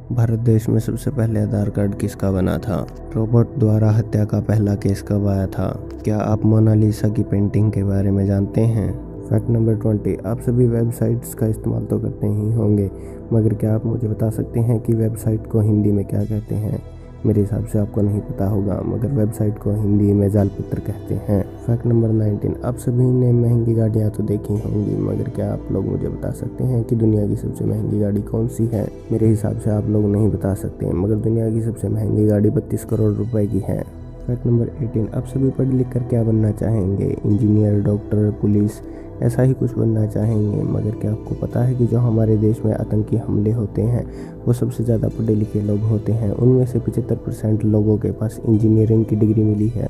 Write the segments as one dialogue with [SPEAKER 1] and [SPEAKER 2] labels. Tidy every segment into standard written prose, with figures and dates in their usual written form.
[SPEAKER 1] भारत देश में सबसे पहले आधार कार्ड किसका बना था? रोबोट द्वारा हत्या का पहला केस कब आया था? क्या आप मोनालिसा की पेंटिंग के बारे में जानते हैं? फैक्ट नंबर 20, आप सभी वेबसाइट्स का इस्तेमाल तो करते ही होंगे, मगर क्या आप मुझे बता सकते हैं कि वेबसाइट को हिंदी में क्या कहते हैं? मेरे हिसाब से आपको नहीं पता होगा, मगर वेबसाइट को हिंदी में जालपत्र कहते हैं। फैक्ट नंबर 19, आप सभी ने महंगी गाड़ियाँ तो देखी होंगी, मगर क्या आप लोग मुझे बता सकते हैं कि दुनिया की सबसे महंगी गाड़ी कौन सी है? मेरे हिसाब से आप लोग नहीं बता सकते, मगर दुनिया की सबसे महंगी गाड़ी 32 करोड़ रुपए की है। फैक्ट नंबर 18, आप सभी पढ़ लिख कर क्या बनना चाहेंगे? इंजीनियर, डॉक्टर, पुलिस, ऐसा ही कुछ बनना चाहेंगे, मगर क्या आपको पता है कि जो हमारे देश में आतंकी हमले होते हैं वो सबसे ज़्यादा पढ़े लिखे लोग होते हैं। उनमें से 75% लोगों के पास इंजीनियरिंग की डिग्री मिली है।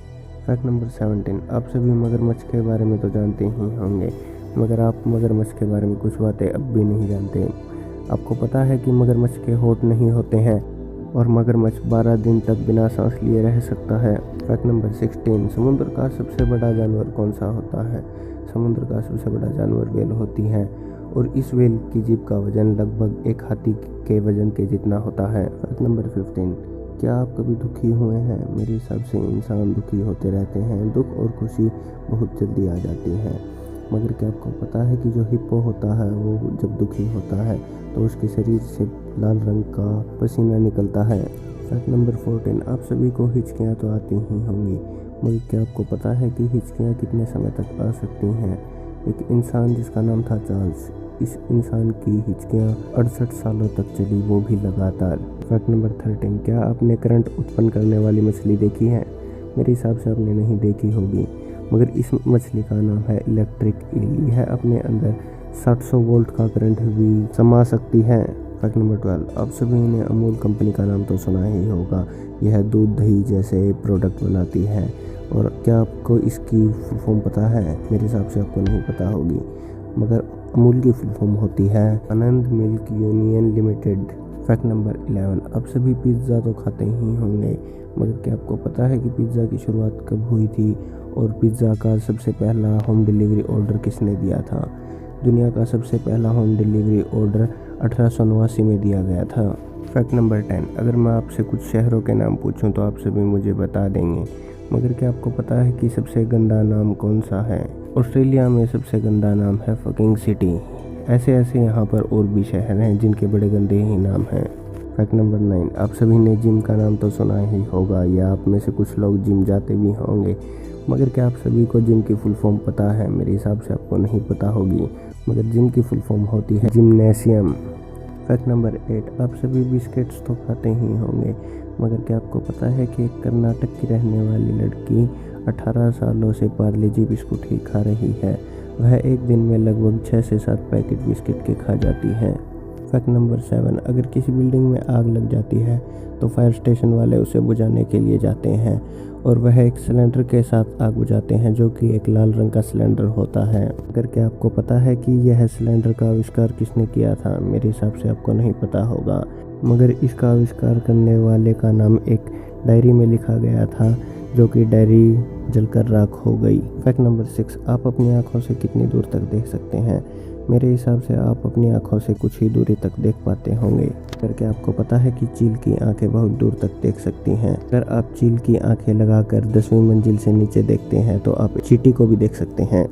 [SPEAKER 1] फैक्ट नंबर 17, आप सभी मगरमच्छ के बारे में तो जानते ही होंगे, मगर आप मगरमच्छ के बारे में कुछ बातें अब भी नहीं जानते। आपको पता है कि मगरमच्छ के होंठ नहीं होते हैं और मगरमच्छ 12 दिन तक बिना सांस लिए रह सकता है। फैक्ट नंबर 16, समुद्र का सबसे बड़ा जानवर कौन सा होता है? समुद्र का सबसे बड़ा जानवर व्हेल होती है और इस व्हेल की जीभ का वजन लगभग एक हाथी के वजन के जितना होता है। फैक्ट नंबर 15, क्या आप कभी दुखी हुए हैं? मेरे हिसाब से इंसान दुखी होते रहते हैं। दुख और खुशी बहुत जल्दी आ जाती है, मगर क्या आपको पता है कि जो हिप्पो होता है वो जब दुखी होता है तो उसके शरीर से लाल रंग का पसीना निकलता है। फैक्ट नंबर 14, आप सभी को हिचकियाँ तो आती ही होंगी, मगर क्या आपको पता है कि हिचकियाँ कितने समय तक आ सकती हैं? एक इंसान जिसका नाम था चार्ल्स, इस इंसान की हिचकियाँ 68 सालों तक चली, वो भी लगातार। फैक्ट नंबर 13, क्या आपने करंट उत्पन्न करने वाली मछली देखी है? मेरे हिसाब से आपने नहीं देखी होगी, मगर इस मछली का नाम है इलेक्ट्रिक ईल। यह अपने अंदर 700 वोल्ट का करंट भी समा सकती है। फैक्ट नंबर 12, आप सभी ने अमूल कंपनी का नाम तो सुना ही होगा। यह दूध दही जैसे प्रोडक्ट बनाती है, और क्या आपको इसकी फुल फॉर्म पता है? मेरे हिसाब से आपको नहीं पता होगी, मगर अमूल की फुल फॉर्म होती है Anand milk union limited. Fact number 11, आप सभी पिज़्ज़ा तो खाते ही होंगे, मगर क्या आपको पता है कि पिज़्ज़ा की शुरुआत कब हुई थी और पिज़्ज़ा का सबसे पहला होम डिलीवरी ऑर्डर किसने दिया था? दुनिया का सबसे पहला होम डिलीवरी ऑर्डर 1889 में दिया गया था। फैक्ट नंबर 10, अगर मैं आपसे कुछ शहरों के नाम पूछूं तो आप सभी मुझे बता देंगे, मगर क्या आपको पता है कि सबसे गंदा नाम कौन सा है? ऑस्ट्रेलिया में सबसे गंदा नाम है फकिंग सिटी। ऐसे ऐसे यहाँ पर और भी शहर हैं जिनके बड़े गंदे ही नाम हैं। फैक्ट नंबर 9, आप सभी ने जिम का नाम तो सुना ही होगा, या आप में से कुछ लोग जिम जाते भी होंगे, मगर क्या आप सभी को जिम की फुल फॉर्म पता है? मेरे हिसाब से आपको नहीं पता होगी, मगर जिम की फुल फॉर्म होती है जिम्नेशियम। फैक्ट नंबर 8, आप सभी बिस्किट्स तो खाते ही होंगे, मगर क्या आपको पता है कि एक कर्नाटक की रहने वाली लड़की 18 सालों से पार्ले जी बिस्कुट ही खा रही है? वह एक दिन में लगभग 6 से 7 पैकेट बिस्किट के खा जाती है। फैक्ट नंबर 7, अगर किसी बिल्डिंग में आग लग जाती है तो फायर स्टेशन वाले उसे बुझाने के लिए जाते हैं, और वह एक सिलेंडर के साथ आग बुझाते हैं जो कि एक लाल रंग का सिलेंडर होता है। अगर क्या आपको पता है कि यह सिलेंडर का आविष्कार किसने किया था? मेरे हिसाब से आपको नहीं पता होगा, मगर इसका आविष्कार करने वाले का नाम एक डायरी में लिखा गया था, जो कि डायरी जलकर राख हो गई। फैक्ट नंबर 6, आप अपनी आँखों से कितनी दूर तक देख सकते हैं? मेरे हिसाब से आप अपनी आँखों से कुछ ही दूरी तक देख पाते होंगे। अगर क्या आपको पता है कि चील की आंखें बहुत दूर तक देख सकती हैं? अगर आप चील की आंखें लगाकर 10वीं मंजिल से नीचे देखते हैं तो आप चींटी को भी देख सकते हैं।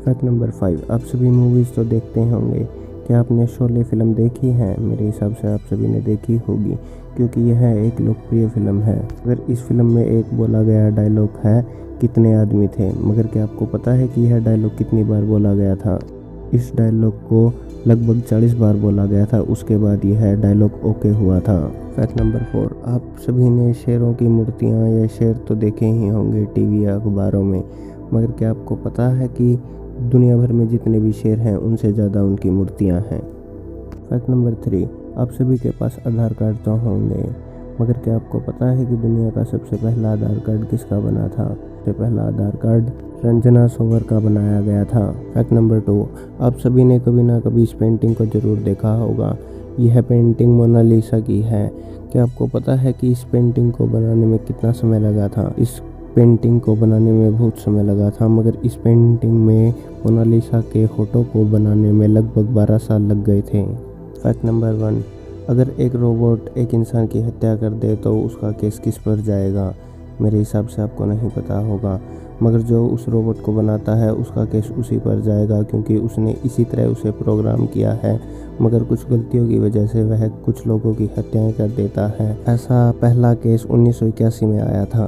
[SPEAKER 1] फैक्ट नंबर 5, आप सभी मूवीज़ तो देखते होंगे, क्या आपने शोले फिल्म देखी है? मेरे हिसाब से आप सभी ने देखी होगी, क्योंकि यह एक लोकप्रिय फिल्म है। अगर इस फिल्म में एक बोला गया डायलॉग है, कितने आदमी थे? मगर क्या आपको पता है कि यह डायलॉग कितनी बार बोला गया था? इस डायलॉग को लगभग 40 बार बोला गया था, उसके बाद यह डायलॉग ओके हुआ था। फैक्ट नंबर 4, आप सभी ने शेरों की मूर्तियाँ या शेर तो देखे ही होंगे टीवी या अखबारों में, मगर क्या आपको पता है कि दुनिया भर में जितने भी शेर हैं उनसे ज़्यादा उनकी मूर्तियाँ हैं। फैक्ट नंबर 3, आप सभी के पास आधार कार्ड तो होंगे, मगर क्या आपको पता है कि दुनिया का सबसे पहला आधार कार्ड किसका बना था? सबसे पहला आधार कार्ड रंजना सोवर का बनाया गया था। फैक्ट नंबर 2, आप सभी ने कभी ना कभी इस पेंटिंग को ज़रूर देखा होगा। यह पेंटिंग मोनालिसा की है। क्या आपको पता है कि इस पेंटिंग को बनाने में कितना समय लगा था? इस पेंटिंग को बनाने में बहुत समय लगा था, मगर इस पेंटिंग में मोनालिसा के फोटो को बनाने में लगभग 12 साल लग गए थे। फैक्ट नंबर 1, अगर एक रोबोट एक इंसान की हत्या कर दे तो उसका केस किस पर जाएगा? मेरे हिसाब से आपको नहीं पता होगा, मगर जो उस रोबोट को बनाता है उसका केस उसी पर जाएगा, क्योंकि उसने इसी तरह उसे प्रोग्राम किया है। मगर कुछ गलतियों की वजह से वह कुछ लोगों की हत्याएं कर देता है। ऐसा पहला केस 1981 में आया था।